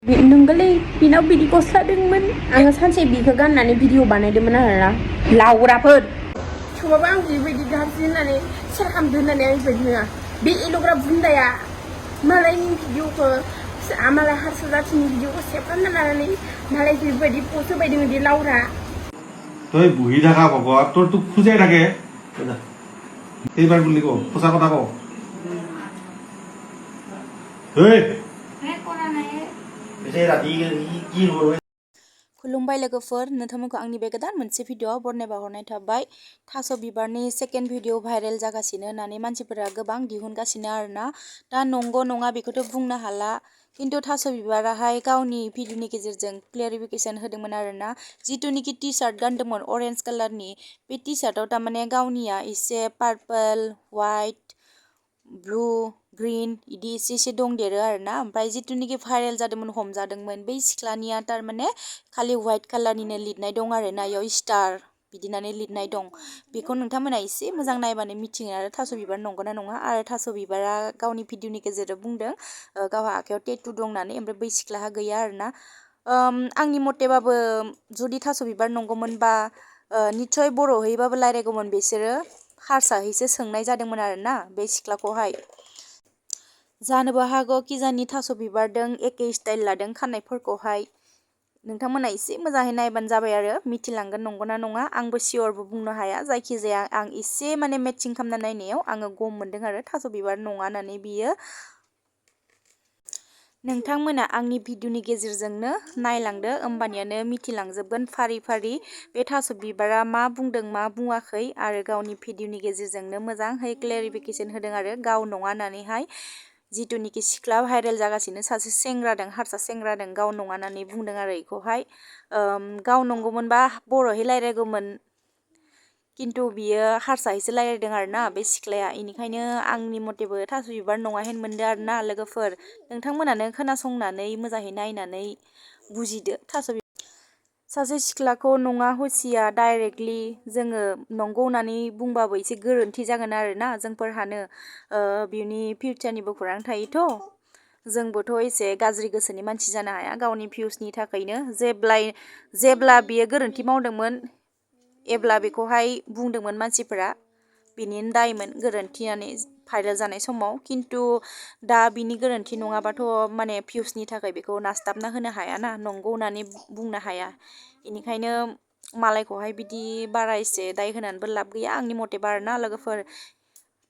नोंगोलै बिनाव बिदि गस्ला दंमोन आङो सानसे बिखौ गाननानै भिडिअ बानायदोंमोन आरोना लावग्राफोर थेवबाबो आं बेबायदि गाज्रि होननानै सेयार खालामदो होननानै आं बेबायदि नङा बे एल'ग्रा बुन्दाया मालायनि भिडिअखौ मालाय हारसा जाथिनि भिडिअखौ सेभ खालामना लानानै मालायखौ बेबायदि पस्ट होबायदों बिदि लावरा তই বহি থাকা ভগত তোৰ তোক খুজাই থাকে এইবাৰ বুলি কওঁ সঁচা কথা কওঁ खुलुमबाय लोगोफोर नोंथांमोनखौ आंनि बे गोदान मोनसे भिडिअ बरनायबा हरनाय थाबाय थास' बिबारनि सेकेन्ड भिडिअ भाइरेल जागासिनो होननानै मानसिफोरा गोबां दिहुनगासिनो आरोना दा नंगौ नङा बेखौथ' बुंनो हाला किन्तु थास' बिबाराहाय गावनि भिडिअनि गेजेरजों क्लेरिफिकेसन होदोंमोन आरोना जिथुनिखि टि शार्ट गानदोंमोन अरेन्ज कालारनि बे टि शार्टआव तारमाने गावनिया एसे पार्पल वाइट ब्लु ग्रीन इदि एसे दंदेरो आरोना ओमफ्राय जिथुनिखि भाइरेल जादोंमोन हमजादोंमोन बै सिख्लानिया तारमाने खालि व्हाइट कालारनिनो लिरनाय दं आरोना इयाव स्टार बिदिनानै लिरनाय दं बेखौ नोंथांमोना एसे मोजां नायबानो मिथिगोन आरो थास' बिबार नंगौना नङा आरो थास' बिबारा गावनि भिडिअनि गेजेराव बुंदों गावहा आखायाव टेटु दं होननानै ओमफ्राय बै सिख्लाहा गैया आरोना आंनि मतेबाबो जुदि थास' बिबार नंगौमोनबा निस्सय बर'हैबाबो रायलायगौमोन बिसोरो हारसाहैसो सोंनाय जादोंमोन आरोना बे सिख्लाखौहाय जानोबो हागौ किजानि थास' बिबारदों एखे स्टाइल लादों खानायफोरखौहाय नोंथांमोना एसे मोजाङै नायबानो जाबाय आरो मिथिलांगोन नंगौना नङा आंबो सियरबो बुंनो हाया जायखिजाया आं एसे माने मेटचिं खालामना नायनायाव आङो गम मोनदों आरो थास' बिबार नङा होननानै बियो नोंथांमोना आंनि भिडिअनि गेजेरजोंनो नायलांदो होमबानियानो मिथिलांजोबगोन फारि फारि बे थास' बिबारा मा बुंदों मा बुङाखै आरो गावनि भिडिअनि गेजेरजोंनो मोजाङै क्लेरिफिकेसन होदों आरो गाव नङा होननानैहाय जिथुनिखि सिख्ला भाइरेल जागासिनो सासे सेंग्रादों हारसा सेंग्रादों गाव नङा होननानै बुंदों आरो बेखौहाय गाव नंगौमोनबा बर'है रायलायगौमोन किन्तु बियो हारसाहैसो रायलायदों आरोना बे सिख्लाया इनिखायनो आंनि मतेबो थास' बिबार नङा हेन मोनदो आरोना लोगोफोर नोंथांमोनानो खोनासंनानै मोजाङै नायनानै बुजिदो थास' सासे सिख्लाखौ नङा हुसिया डाइरेक्टलि जोङो नंगौ होननानै बुंबाबो एसे गोरोन्थि जागोन आरोना जोंफोरहानो बिनि फिउचारनिबो खौरां थायोथ' जोंबोथ' एसे गाज्रि गोसोनि मानसि जानो हाया गावनि भिउसनि थाखायनो जेब्ला बियो गोरोन्थि मावदोंमोन एब्ला बेखौहाय बुंदोंमोन मानसिफोरा बिनिनो दायमोन गोरोन्थियानो भाइरेल जानाय समाव किन्तु दा बिनि गोरोन्थि नङाबाथ' माने भिउसनि थाखाय बेखौ नासथाबना होनो हायाना नंगौ होननानै बुंनो हाया इनिखायनो मालायखौहाय बिदि बारा एसे दाय होनानैबो लाब गैया आंनि मतेबा आरोना लोगोफोर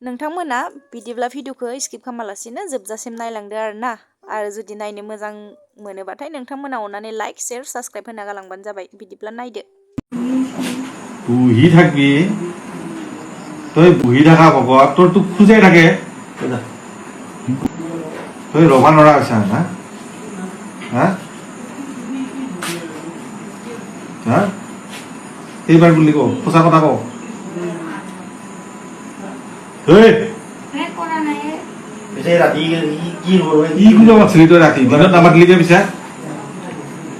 नोंथांमोना बिदिब्ला भिडिअखौ स्किप खालामालासिनो जोबजासिम नायलांदो आरोना आरो जुदि नायनो मोजां मोनोबाथाय नोंथांमोना अननानै लाइक शेयार साबस्क्राइब होना गालांबानो जाबाय बिदिब्ला नायदो বহি থাকবি তই বহি থাকা ভগত তোৰ তোক খুজাই থাকে তই ৰবা নৰা হৈছা না হা হা এইবাৰ বুলি কওঁ সঁচা কথা কওঁ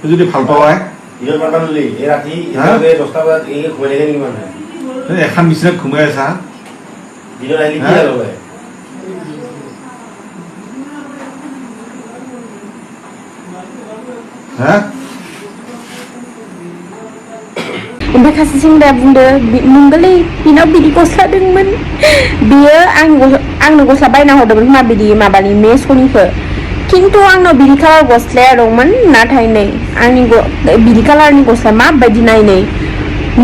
যদি ভাল পাওঁ এখন বিচনাত ঘুমাই আছা ओमफ्राय सासे सेंग्राया बुंदो नोंगोलै बिनाव बिदि गस्ला दंमोन बियो आंनो गस्ला बायना हरदोंमोन खोमा बिदि माबानि मेस'निखौ किन्तु आंनाव बिदि कालार गस्लाया दंमोन नाथाय नै आंनि बिदि कालारनि गस्ला माबायदि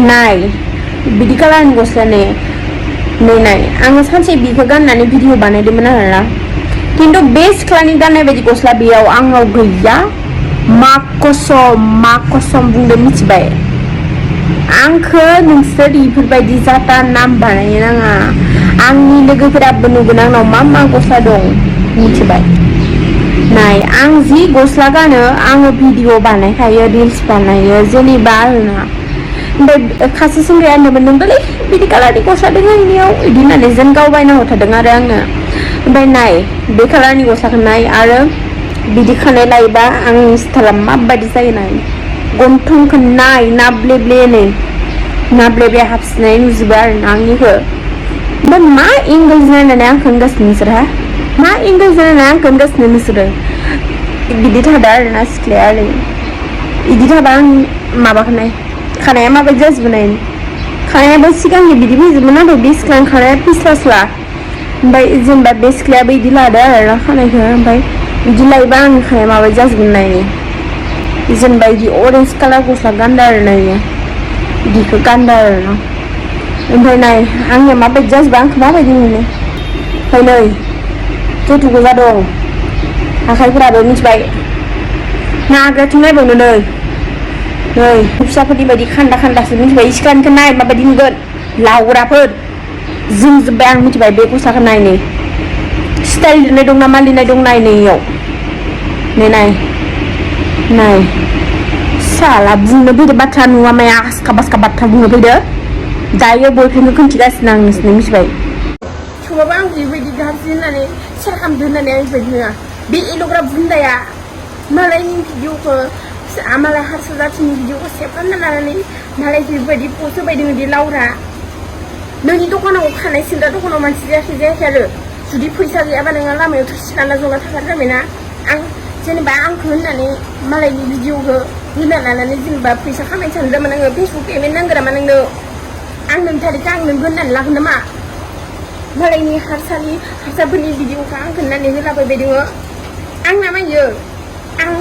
नाय बिदि कालारनि गस्ला नै नाय आङो सानसे बिखौ गाननानै भिडिअ बानायदोंमोन आरोना किन्तु बे सिख्लानि गाननाय बायदि गस्ला बेयाव आंनाव गैया मा कसम बुंदों मिथिबाय आंखो नोंसोर इफोरबायदि जाता नाम बानायनो नाङा आंनि लोगोफोराबो नुगोन आंनाव मा गस्ला दं मिथिबाय नाय आं जि गस्ला गानो आङो भिडिअ बानायखायो रिल्स बानायो जेनेबा आरोना ओमफ्राय सासे सेंग्राया होनदोंमोन नोंगोलै बिदि कालारनि गस्ला दङ इनियाव इदि होननानै जों गाव बायना हरथारदों आरो आंनो ओमफ्राय नाय बे कालारनि गस्लाखौ नाय आरो बिदि खानाय लायोबा आंनि स्टाइला माबायदि जायो नाय गन्थंखौ नाय नाब्लेब्ले हाबसिनाय नुजोबो आरोना आंनिखौ ओमफ्राय मा एंगोल नायनानै आंखौ होनगासिनो नोंसोरहा मा एंगोल नायनानै आंखौ होनगासिनो नोंसोरो बिदि थादों आरोना सिख्लाया ओरै बिदि थाबा आं माबाखौनाय खानाया माबायदि जाजोबनाय खानायाबो सिगांनि बिदि फैजोबमोन नाथाय बे सिख्लानि खानाया फिस्लास्ला ओमफ्राय जेनेबा बे सिख्लायाबो बिदि लादो आरोना खानायखौ ओमफ्राय बिदि लायोबा आंनि खानाया माबायदि जाजोबगोन नाय जेनेबा बिदि अरेन्ज कालार गस्ला गानदों आरो नायो बिदिखौ गानदों आरोना ओमफ्राय नाय आंनिया माबायदि जाजोबा आंखौ माबायदि मोनो ओमफ्राय नै जथुगो जादों आखाइफोराबो मिथिबाय नाग्राथिं नायबावनो नै फिसाफोरनि बायदि खान्दा खान्दासो मिथिबाय सिख्लानिखौ नाय माबायदि नुगोन लावग्राफोर जोंजोब्बाय आं मिथिबाय बे गस्लाखौ नाय नै स्टाइल लिरनाय दं ना मा लिरनाय दं नाय नै इयाव नाय साला बुंनो फैदो बाथ्रा नुवा माया आसखा बासखा बाथ्रा बुंनो फैदो दायो बयफ्रेन्डखौ खोन्थिगासिनो आं नोंसोरनो मिथिबाय थेवबाबो आं बेबायदि गाज्रि होननानै सेयार खालामदो होननानै आं बेबायदि नङा बे एल'ग्रा बुन्दाया मालायनि भिडिअखौ मालाय हारसा जाथिनि भिडिअखौ सेभ खालामना लानानै मालाय बेबायदि पस्ट होबायदों बिदि लावरा नोंनि दखानाव खानाय सिनग्रा दखानाव मानसि जायाखै आरो जुदि फैसा गैयाबा नोङो लामायाव थोरसि लाना जना थाखार जाबायना आं जेनेबा आंखौ होननानै मालायनि भिडिअखौ होना लानानै जेनेबा फैसा खामायनो सानदोंमोन आङो फेसबुक पेमेन्ट नांगौ नामा नोंनो आं नोंथारिखौ आं नोंखौ होननानै लागोन नामा मालायनि हारसाफोरनि भिडिअखौ आंखौ होननानै होलाबायबाय दङ आंना मायो आं